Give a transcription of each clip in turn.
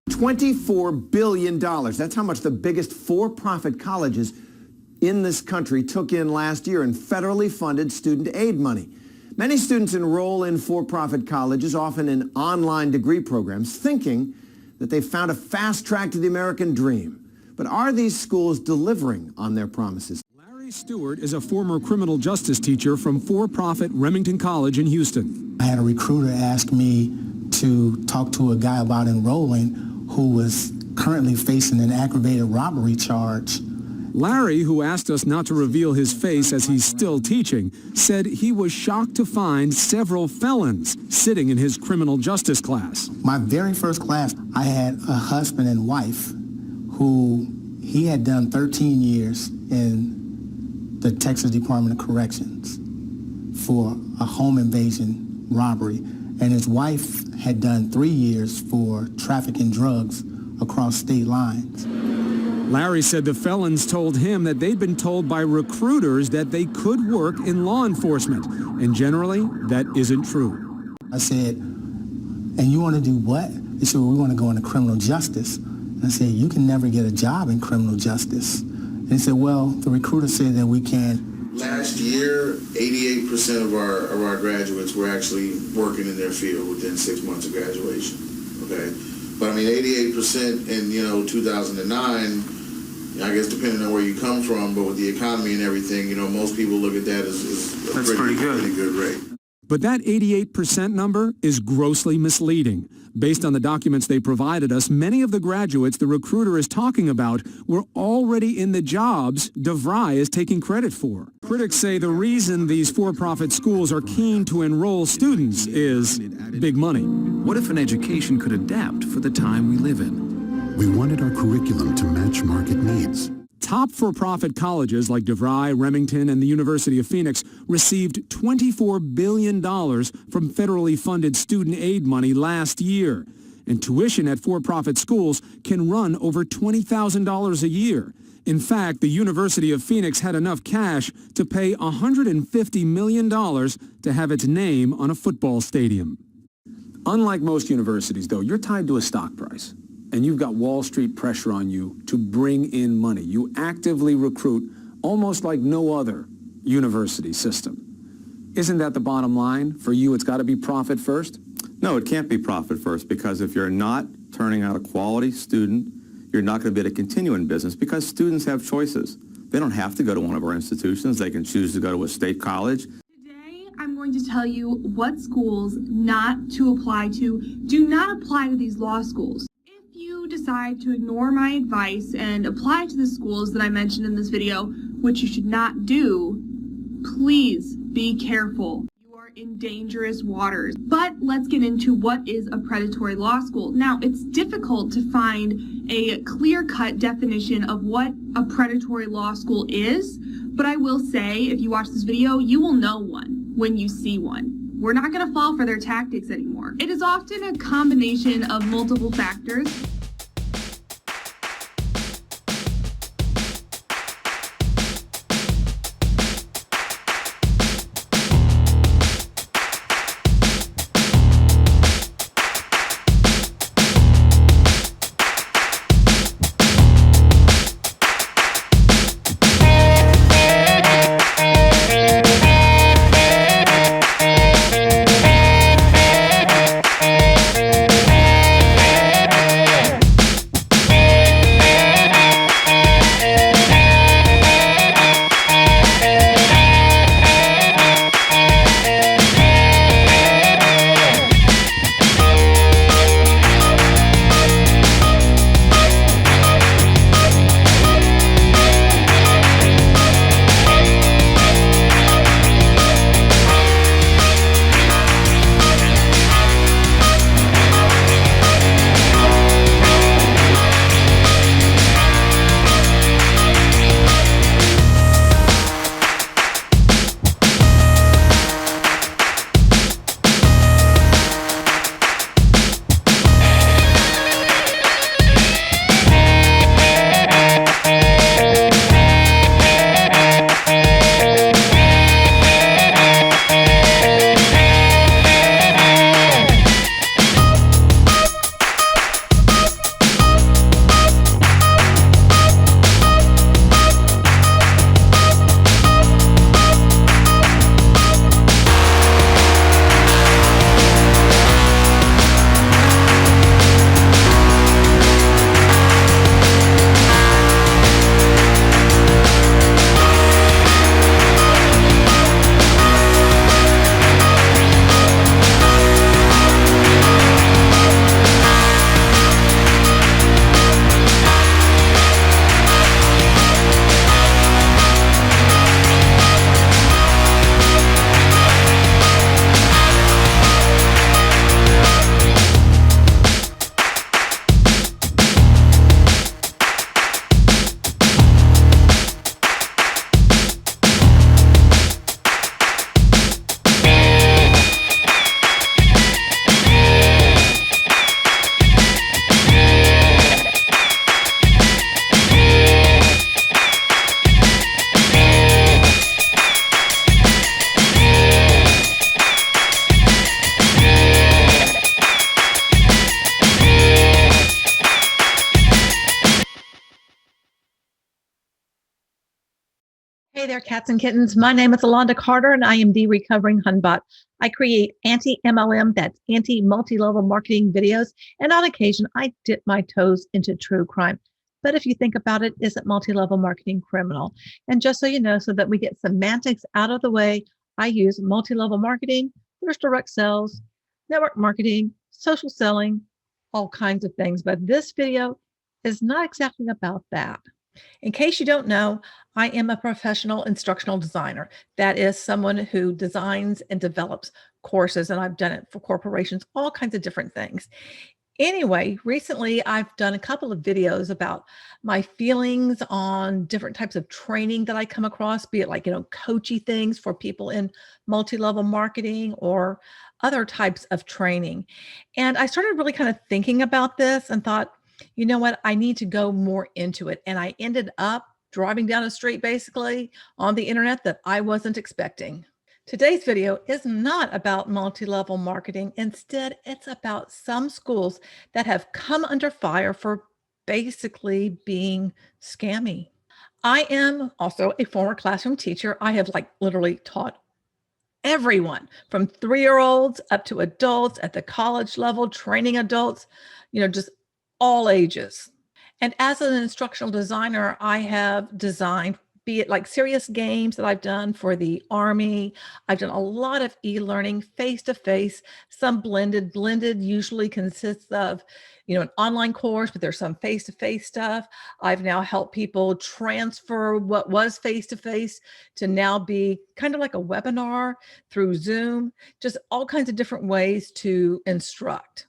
$24 billion. That's how much the biggest for-profit colleges in this country took in last year in federally funded student aid money. Many students enroll in for-profit colleges, often in online degree programs, thinking that they've found a fast track to the American dream. But are these schools delivering on their promises? Larry Stewart is a former criminal justice teacher from for-profit Remington College in Houston. I had a recruiter ask me to talk to a guy about enrolling who was currently facing an aggravated robbery charge. Larry, who asked us not to reveal his face as he's still teaching, said he was shocked to find several felons sitting in his criminal justice class. My very first class, I had a husband and wife who he had done 13 years in the Texas Department of Corrections for a home invasion robbery, and his wife had done 3 years for trafficking drugs across state lines. Larry said the felons told him that they'd been told by recruiters that they could work in law enforcement, and generally, that isn't true. I said, and you want to do what? They said, well, we want to go into criminal justice. And I said, you can never get a job in criminal justice. And they said, well, the recruiter said that we can. Last year, 88% of our graduates were actually working in their field within 6 months of graduation. Okay, but I mean, 88% in 2009. I guess depending on where you come from, but with the economy and everything, most people look at that as a pretty good rate. But that 88% number is grossly misleading. Based on the documents they provided us, many of the graduates the recruiter is talking about were already in the jobs DeVry is taking credit for. Critics say the reason these for-profit schools are keen to enroll students is big money. What if an education could adapt for the time we live in? We wanted our curriculum to match market needs. Top for-profit colleges like DeVry, Remington, and the University of Phoenix received $24 billion from federally funded student aid money last year. And tuition at for-profit schools can run over $20,000 a year. In fact, the University of Phoenix had enough cash to pay $150 million to have its name on a football stadium. Unlike most universities, though, you're tied to a stock price. And you've got Wall Street pressure on you to bring in money. You actively recruit almost like no other university system. Isn't that the bottom line? For you, it's got to be profit first? No, it can't be profit first, because if you're not turning out a quality student, you're not going to be able to continue in business, because students have choices. They don't have to go to one of our institutions. They can choose to go to a state college. Today, I'm going to tell you what schools not to apply to. Do not apply to these law schools. Decide to ignore my advice and apply to the schools that I mentioned in this video, which you should not do, please be careful. You are in dangerous waters. But let's get into what is a predatory law school. Now, it's difficult to find a clear-cut definition of what a predatory law school is, but I will say, if you watch this video, you will know one when you see one. We're not going to fall for their tactics anymore. It is often a combination of multiple factors. Hi there, cats and kittens. My name is Alonda Carter, and I am the Recovering Hunbot. I create anti-MLM, that's anti-multi-level marketing videos, and on occasion, I dip my toes into true crime. But if you think about it, isn't multi-level marketing criminal? And just so you know, so that we get semantics out of the way, I use multi-level marketing. There's direct sales, network marketing, social selling, all kinds of things. But this video is not exactly about that. In case you don't know, I am a professional instructional designer. That is someone who designs and develops courses, and I've done it for corporations, all kinds of different things. Anyway, recently I've done a couple of videos about my feelings on different types of training that I come across, be it like, coachy things for people in multi-level marketing or other types of training. And I started really kind of thinking about this and thought, you know what, I need to go more into it. And I ended up driving down a street basically on the internet that I wasn't expecting. Today's video is not about multi-level marketing. Instead, it's about some schools that have come under fire for basically being scammy. I am also a former classroom teacher. I have literally taught everyone from 3-year-olds up to adults at the college level, training adults, just all ages. And as an instructional designer, I have designed, be it like serious games that I've done for the Army. I've done a lot of e-learning, face-to-face, some blended. Blended usually consists of, an online course, but there's some face-to-face stuff. I've now helped people transfer what was face-to-face to now be kind of like a webinar through Zoom, just all kinds of different ways to instruct.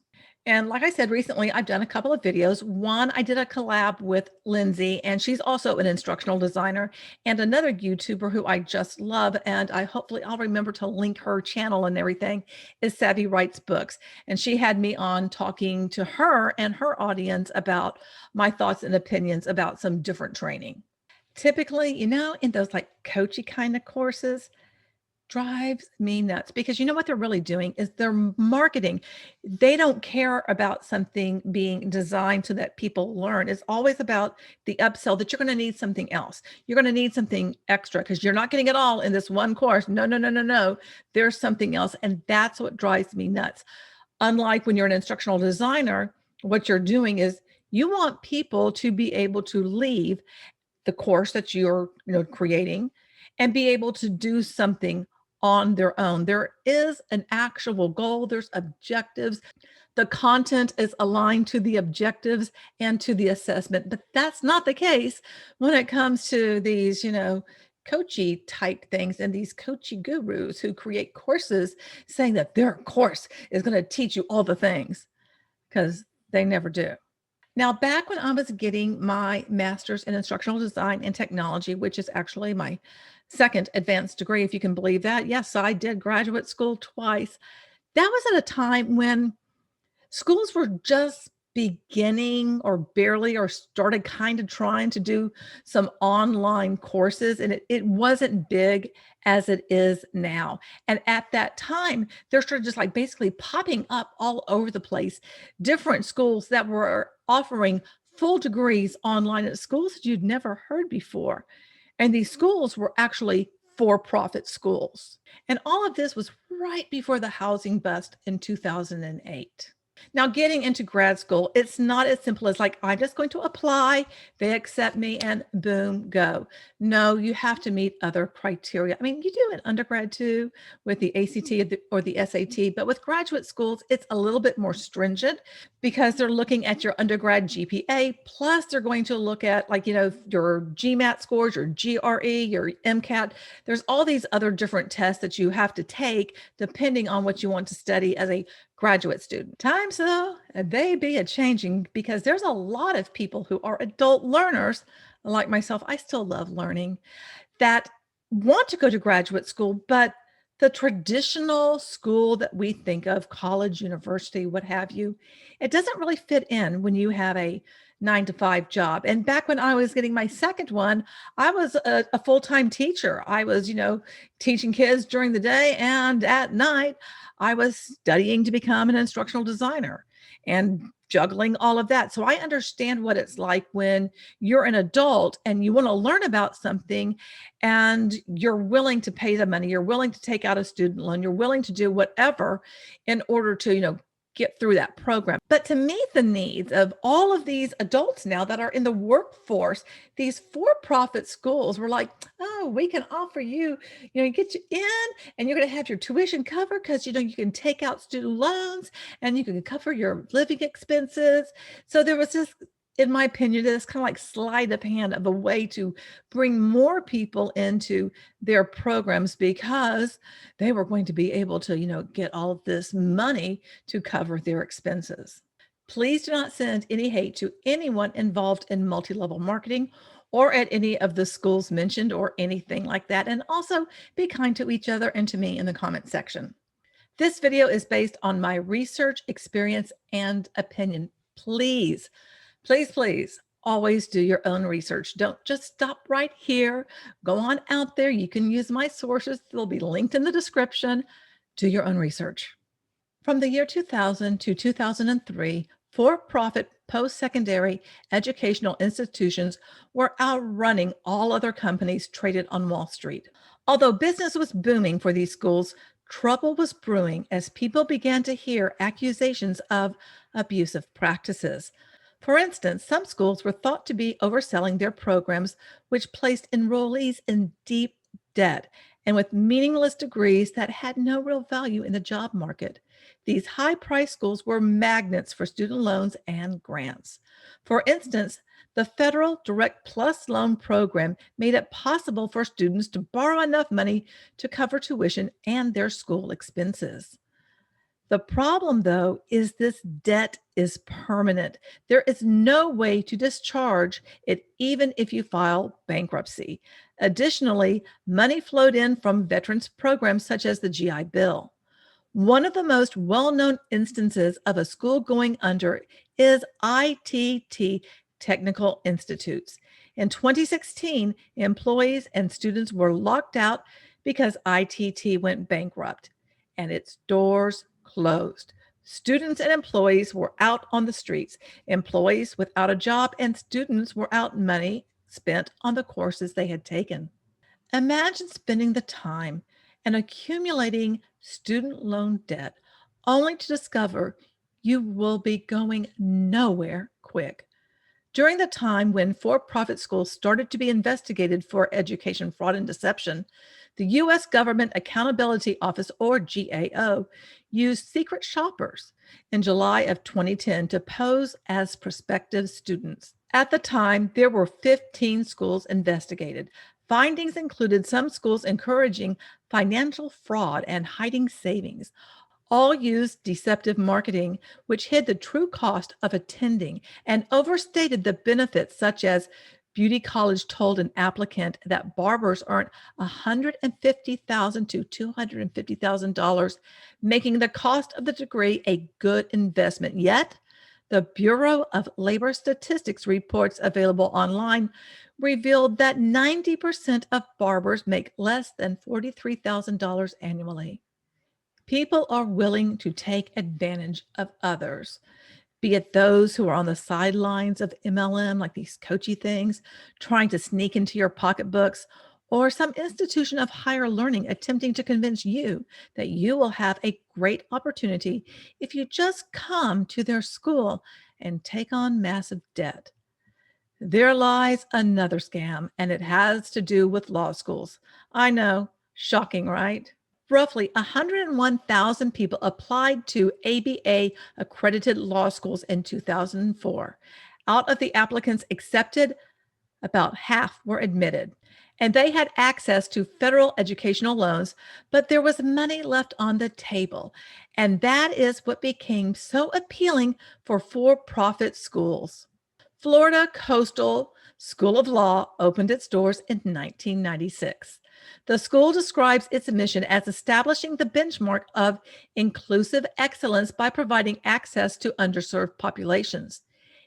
And like I said, recently, I've done a couple of videos. One, I did a collab with Lindsay, and she's also an instructional designer, and another YouTuber who I just love, and hopefully I'll remember to link her channel and everything, is Savvy Writes Books. And she had me on talking to her and her audience about my thoughts and opinions about some different training. Typically, in those coachy kind of courses, drives me nuts, because what they're really doing is they're marketing. They don't care about something being designed so that people learn. It's always about the upsell, that you're going to need something else. You're going to need something extra because you're not getting it all in this one course. No, no, no, no, no. There's something else. And that's what drives me nuts. Unlike when you're an instructional designer, what you're doing is you want people to be able to leave the course that you're creating and be able to do something on their own. There is an actual goal. There's objectives. The content is aligned to the objectives and to the assessment, but that's not the case when it comes to these, coachy type things and these coachy gurus who create courses saying that their course is going to teach you all the things, because they never do. Now, back when I was getting my master's in instructional design and technology, which is actually my second advanced degree, if you can believe that. Yes, I did graduate school twice. That was at a time when schools were just beginning or barely or started kind of trying to do some online courses, and it wasn't big as it is now. And at that time, there started just basically popping up all over the place, different schools that were offering full degrees online at schools that you'd never heard before. And these schools were actually for-profit schools. And all of this was right before the housing bust in 2008. Now, getting into grad school, it's not as simple as I'm just going to apply, they accept me, and boom, go. No, you have to meet other criteria. I mean, you do in undergrad too, with the ACT or the SAT, but with graduate schools, it's a little bit more stringent because they're looking at your undergrad GPA, plus they're going to look at your GMAT scores, your GRE, your MCAT. There's all these other different tests that you have to take depending on what you want to study as a graduate student. Times though, they be a changing, because there's a lot of people who are adult learners like myself. I still love learning, that want to go to graduate school, but the traditional school that we think of, college, university, what have you, it doesn't really fit in when you have a 9-to-5 job. And back when I was getting my second one, I was a full-time teacher. I was, teaching kids during the day, and at night I was studying to become an instructional designer. and juggling all of that. So I understand what it's like when you're an adult and you want to learn about something and you're willing to pay the money, you're willing to take out a student loan, you're willing to do whatever in order to, get through that program. But to meet the needs of all of these adults now that are in the workforce, these for-profit schools were like, oh, we can offer you, get you in and you're going to have your tuition covered because, you can take out student loans and you can cover your living expenses. So there was this, in my opinion, this kind of like sleight of hand of a way to bring more people into their programs because they were going to be able to, get all of this money to cover their expenses. Please do not send any hate to anyone involved in multi-level marketing or at any of the schools mentioned or anything like that. And also be kind to each other and to me in the comment section. This video is based on my research, experience, and opinion. Please always do your own research. Don't just stop right here. Go on out there. You can use my sources. They'll be linked in the description. Do your own research. From the year 2000 to 2003, for-profit post-secondary educational institutions were outrunning all other companies traded on Wall Street. Although business was booming for these schools, trouble was brewing as people began to hear accusations of abusive practices. For instance, some schools were thought to be overselling their programs, which placed enrollees in deep debt and with meaningless degrees that had no real value in the job market. These high-priced schools were magnets for student loans and grants. For instance, the federal Direct Plus loan program made it possible for students to borrow enough money to cover tuition and their school expenses. The problem, though, is this debt is permanent. There is no way to discharge it even if you file bankruptcy. Additionally, money flowed in from veterans programs such as the GI Bill. One of the most well-known instances of a school going under is ITT Technical Institutes. In 2016, employees and students were locked out because ITT went bankrupt and its doors closed. Students and employees were out on the streets, employees without a job, and students were out money spent on the courses they had taken. Imagine spending the time and accumulating student loan debt only to discover you will be going nowhere quick. During the time when for-profit schools started to be investigated for education fraud and deception, the U.S. Government Accountability Office, or GAO, used secret shoppers in July of 2010 to pose as prospective students. At the time, there were 15 schools investigated. Findings included some schools encouraging financial fraud and hiding savings. All used deceptive marketing, which hid the true cost of attending and overstated the benefits, such as Beauty College told an applicant that barbers earned $150,000 to $250,000, making the cost of the degree a good investment. Yet, the Bureau of Labor Statistics reports available online revealed that 90% of barbers make less than $43,000 annually. People are willing to take advantage of others, be it those who are on the sidelines of MLM, like these coachy things, trying to sneak into your pocketbooks, or some institution of higher learning attempting to convince you that you will have a great opportunity if you just come to their school and take on massive debt. There lies another scam, and it has to do with law schools. I know, shocking, right? Roughly 101,000 people applied to ABA accredited law schools in 2004. Out of the applicants accepted, about half were admitted, and they had access to federal educational loans, but there was money left on the table. And that is what became so appealing for-profit schools. Florida Coastal School of Law opened its doors in 1996. The school describes its mission as establishing the benchmark of inclusive excellence by providing access to underserved populations.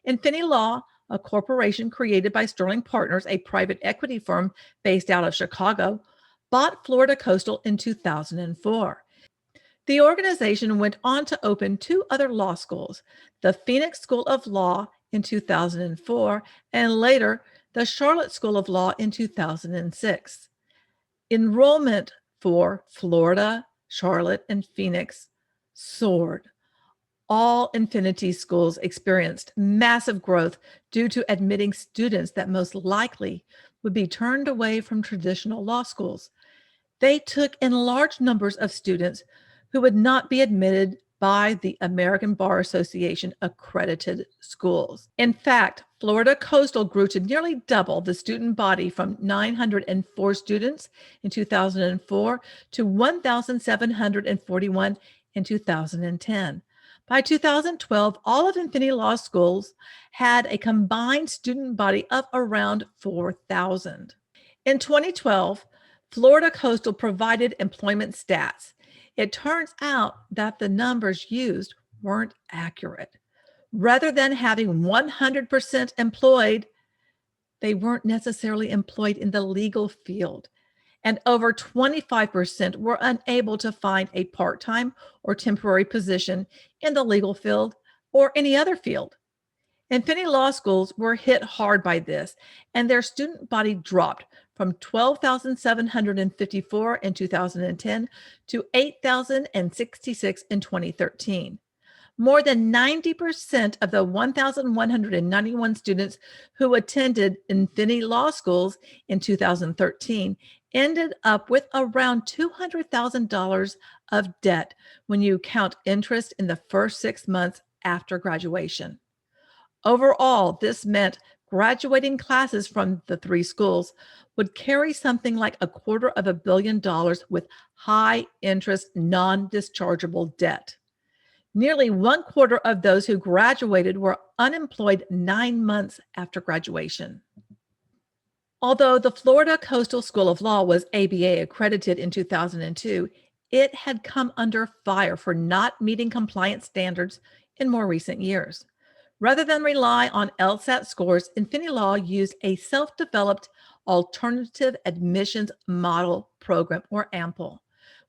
Infinity Law, a corporation created by Sterling Partners, a private equity firm based out of Chicago, bought Florida Coastal in 2004. The organization went on to open two other law schools, the Phoenix School of Law in 2004 and later the Charlotte School of Law in 2006. Enrollment for Florida, Charlotte, and Phoenix soared. All Infinity schools experienced massive growth due to admitting students that most likely would be turned away from traditional law schools. They took in large numbers of students who would not be admitted by the American Bar Association accredited schools. In fact, Florida Coastal grew to nearly double the student body from 904 students in 2004 to 1,741 in 2010. By 2012, all of Infinity Law Schools had a combined student body of around 4,000. In 2012, Florida Coastal provided employment stats. It turns out that the numbers used weren't accurate. Rather than having 100% employed, they weren't necessarily employed in the legal field. And over 25% were unable to find a part-time or temporary position in the legal field or any other field. Infinity Law Schools were hit hard by this, and their student body dropped from 12,754 in 2010 to 8,066 in 2013. More than 90% of the 1,191 students who attended Infinity Law Schools in 2013 ended up with around $200,000 of debt when you count interest in the first 6 months after graduation. Overall, this meant graduating classes from the three schools would carry something like $250 million with high interest, non-dischargeable debt. Nearly 1/4 of those who graduated were unemployed 9 months after graduation. Although the Florida Coastal School of Law was ABA accredited in 2002, it had come under fire for not meeting compliance standards in more recent years. Rather than rely on LSAT scores, Infinity Law used a self-developed alternative admissions model program, or AMPL,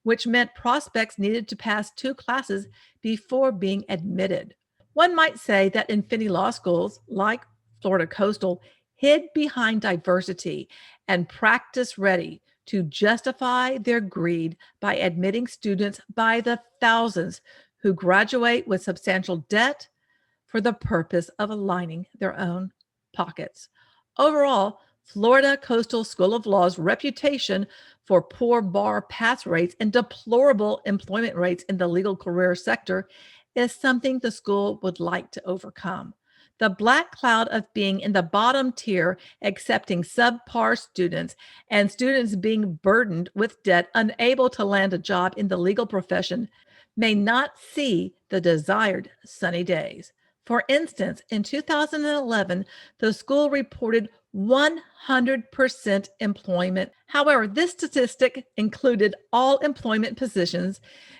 which meant prospects needed to pass 2 classes before being admitted. One might say that Infinity Law Schools, like Florida Coastal, hid behind diversity and practice ready to justify their greed by admitting students by the thousands who graduate with substantial debt for the purpose of aligning their own pockets. Overall, Florida Coastal School of Law's reputation for poor bar pass rates and deplorable employment rates in the legal career sector is something the school would like to overcome. The black cloud of being in the bottom tier, accepting subpar students, and students being burdened with debt, unable to land a job in the legal profession, may not see the desired sunny days. For instance, in 2011, the school reported 100% employment. However, this statistic included all employment positions,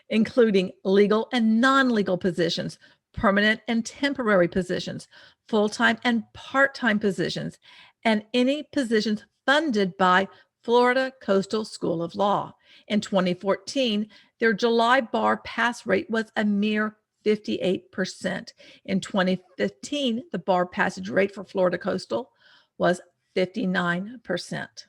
including legal and non-legal positions, permanent and temporary positions, full-time and part-time positions, and any positions funded by Florida Coastal School of Law. In 2014, their July bar pass rate was a mere 58%. In 2015, the bar passage rate for Florida Coastal was 59%.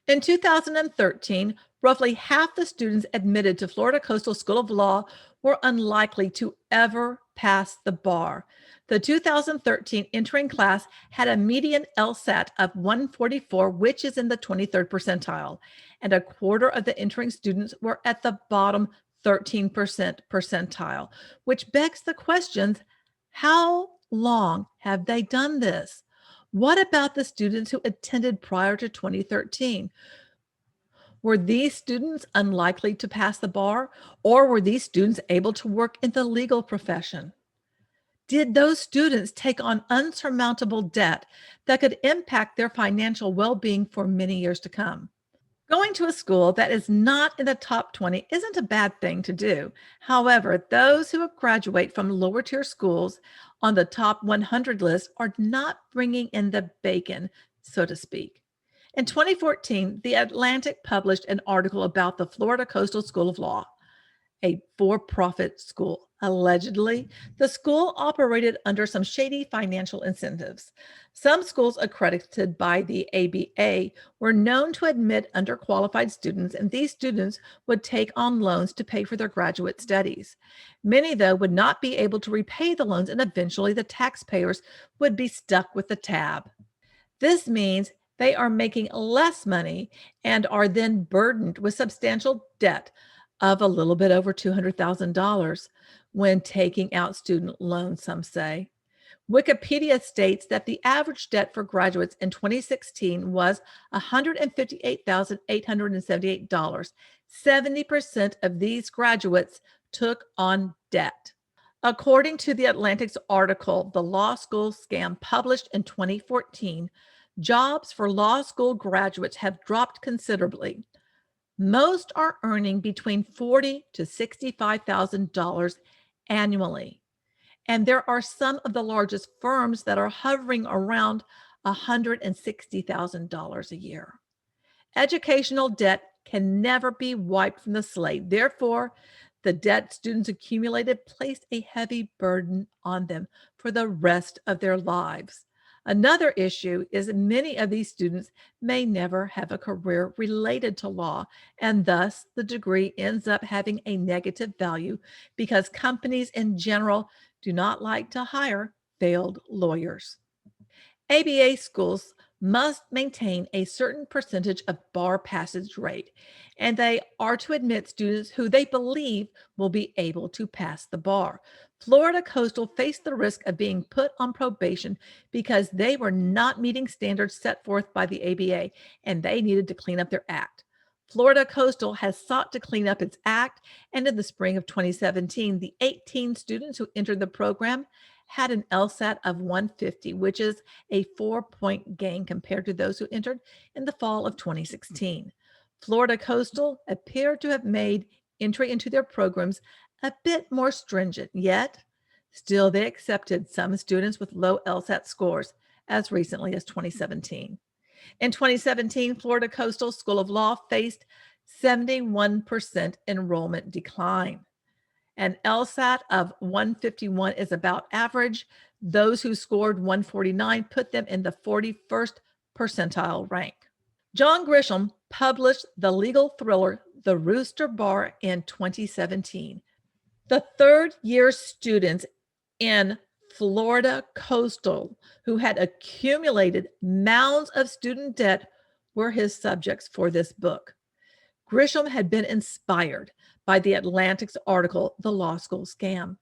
In 2013, roughly half the students admitted to Florida Coastal School of Law were unlikely to ever pass the bar. The 2013 entering class had a median LSAT of 144, which is in the 23rd percentile, and 1/4 of the entering students were at the bottom 13% percentile, which begs the questions, how long have they done this? What about the students who attended prior to 2013? Were these students unlikely to pass the bar, or were these students able to work in the legal profession? Did those students take on unsurmountable debt that could impact their financial well-being for many years to come? Going to a school that is not in the top 20 isn't a bad thing to do. However, those who graduate from lower tier schools on the top 100 list are not bringing in the bacon, so to speak. In 2014, The Atlantic published an article about the Florida Coastal School of Law. a for-profit school. Allegedly, the school operated under some shady financial incentives. Some schools accredited by the ABA were known to admit underqualified students, and these students would take on loans to pay for their graduate studies. Many, though, would not be able to repay the loans, and eventually the taxpayers would be stuck with the tab. This means they are making less money and are then burdened with substantial debt of a little bit over $200,000 when taking out student loans, some say. Wikipedia states that the average debt for graduates in 2016 was $158,878. 70% of these graduates took on debt. According to the Atlantic's article, The Law School Scam, published in 2014, jobs for law school graduates have dropped considerably. Most are earning between $40,000 to $65,000 annually. And there are some of the largest firms that are hovering around $160,000 a year. Educational debt can never be wiped from the slate. Therefore, the debt students accumulated placed a heavy burden on them for the rest of their lives. Another issue is many of these students may never have a career related to law, and thus the degree ends up having a negative value because companies in general do not like to hire failed lawyers. ABA schools must maintain a certain percentage of bar passage rate, and they are to admit students who they believe will be able to pass the bar. Florida Coastal faced the risk of being put on probation because they were not meeting standards set forth by the ABA, and they needed to clean up their act. Florida Coastal has sought to clean up its act, and in the spring of 2017, the 18 students who entered the program had an LSAT of 150, which is a 4-point gain compared to those who entered in the fall of 2016. Florida Coastal appeared to have made entry into their programs a bit more stringent, yet still they accepted some students with low LSAT scores as recently as 2017. In 2017, Florida Coastal School of Law faced 71% enrollment decline. An LSAT of 151 is about average. Those who scored 149 put them in the 41st percentile rank. John Grisham published the legal thriller The Rooster Bar in 2017. The third-year students in Florida Coastal who had accumulated mounds of student debt were his subjects for this book. Grisham had been inspired by the Atlantic's article, The Law School Scam.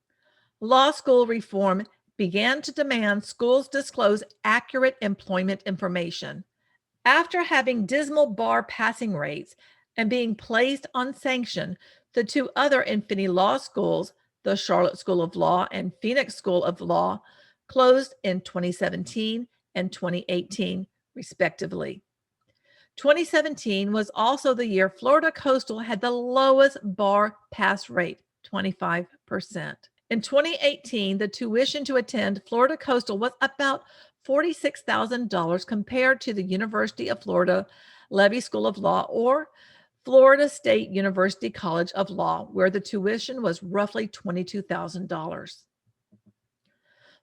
Law school reform began to demand schools disclose accurate employment information. After having dismal bar passing rates and being placed on sanction, the two other Infinity Law schools, the Charlotte School of Law and Phoenix School of Law, closed in 2017 and 2018, respectively. 2017 was also the year Florida Coastal had the lowest bar pass rate, 25%. In 2018, the tuition to attend Florida Coastal was about $46,000 compared to the University of Florida Levy School of Law or Florida State University College of Law, where the tuition was roughly $22,000.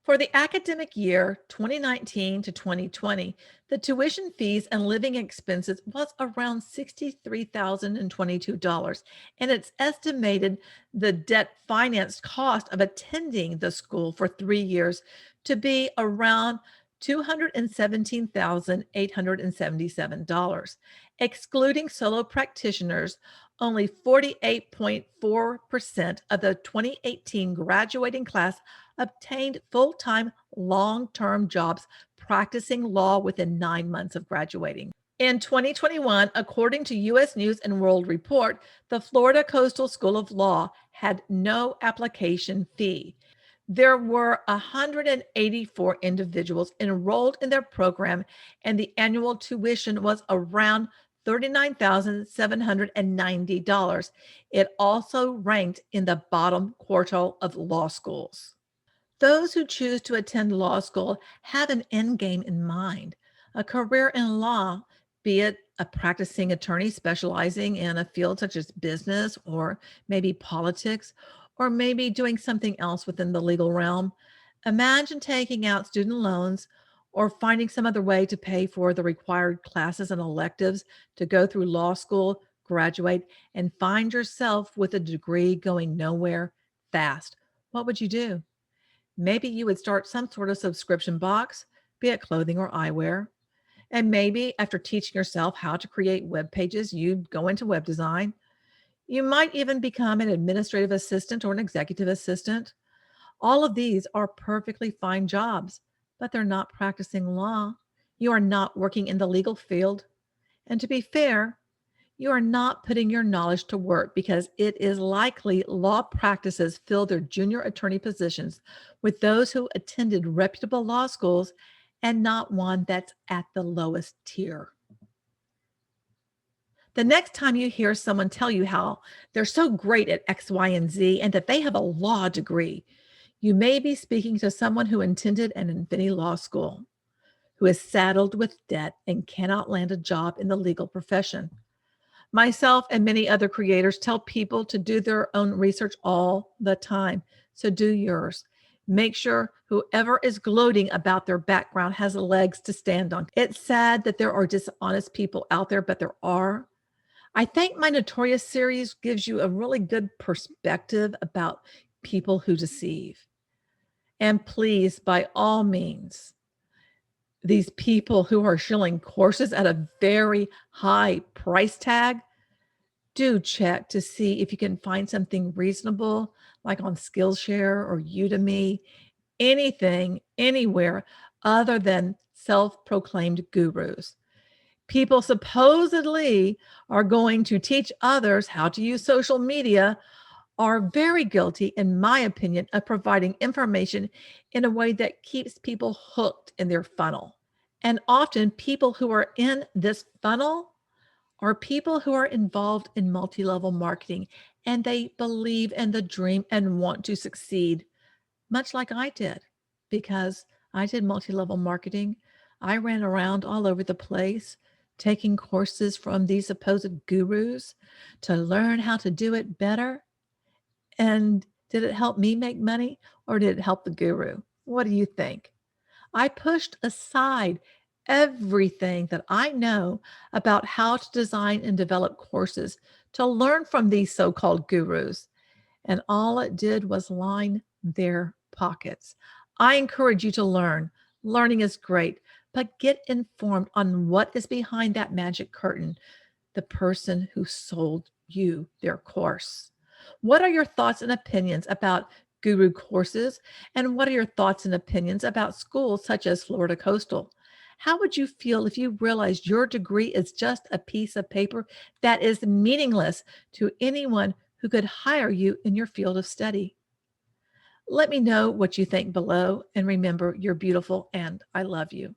For the academic year 2019 to 2020, the tuition fees and living expenses was around $63,022, and it's estimated the debt financed cost of attending the school for 3 years to be around $217,877. Excluding solo practitioners, only 48.4% of the 2018 graduating class obtained full-time, long-term jobs practicing law within 9 months of graduating. In 2021, according to U.S. News and World Report, the Florida Coastal School of Law had no application fee. There were 184 individuals enrolled in their program, and the annual tuition was around $39,790. It also ranked in the bottom quartile of law schools. Those who choose to attend law school have an end game in mind, a career in law, be it a practicing attorney specializing in a field such as business or maybe politics, or maybe doing something else within the legal realm. Imagine taking out student loans or finding some other way to pay for the required classes and electives to go through law school, graduate, and find yourself with a degree going nowhere fast. What would you do? Maybe you would start some sort of subscription box, be it clothing or eyewear. And maybe after teaching yourself how to create web pages, you'd go into web design. You might even become an administrative assistant or an executive assistant. All of these are perfectly fine jobs, but they're not practicing law. You are not working in the legal field. And to be fair, you are not putting your knowledge to work because it is likely law practices fill their junior attorney positions with those who attended reputable law schools and not one that's at the lowest tier. The next time you hear someone tell you how they're so great at X, Y, and Z and that they have a law degree, you may be speaking to someone who attended an Infinity Law School, who is saddled with debt and cannot land a job in the legal profession. Myself and many other creators tell people to do their own research all the time. So do yours. Make sure whoever is gloating about their background has legs to stand on. It's sad that there are dishonest people out there, but there are. I think my Notorious series gives you a really good perspective about people who deceive. And please, by all means, these people who are shilling courses at a very high price tag, do check to see if you can find something reasonable, like on Skillshare or Udemy, anything, anywhere other than self-proclaimed gurus. People supposedly are going to teach others how to use social media are very guilty, in my opinion, of providing information in a way that keeps people hooked in their funnel. And often people who are in this funnel are people who are involved in multi-level marketing and they believe in the dream and want to succeed, much like I did, because I did multi-level marketing. I ran around all over the place taking courses from these supposed gurus to learn how to do it better. And did it help me make money or did it help the guru? What do you think? I pushed aside everything that I know about how to design and develop courses to learn from these so-called gurus. And all it did was line their pockets. I encourage you to learn. Learning is great, but get informed on what is behind that magic curtain, the person who sold you their course. What are your thoughts and opinions about guru courses? And what are your thoughts and opinions about schools such as Florida Coastal? How would you feel if you realized your degree is just a piece of paper that is meaningless to anyone who could hire you in your field of study? Let me know what you think below. And remember, you're beautiful and I love you.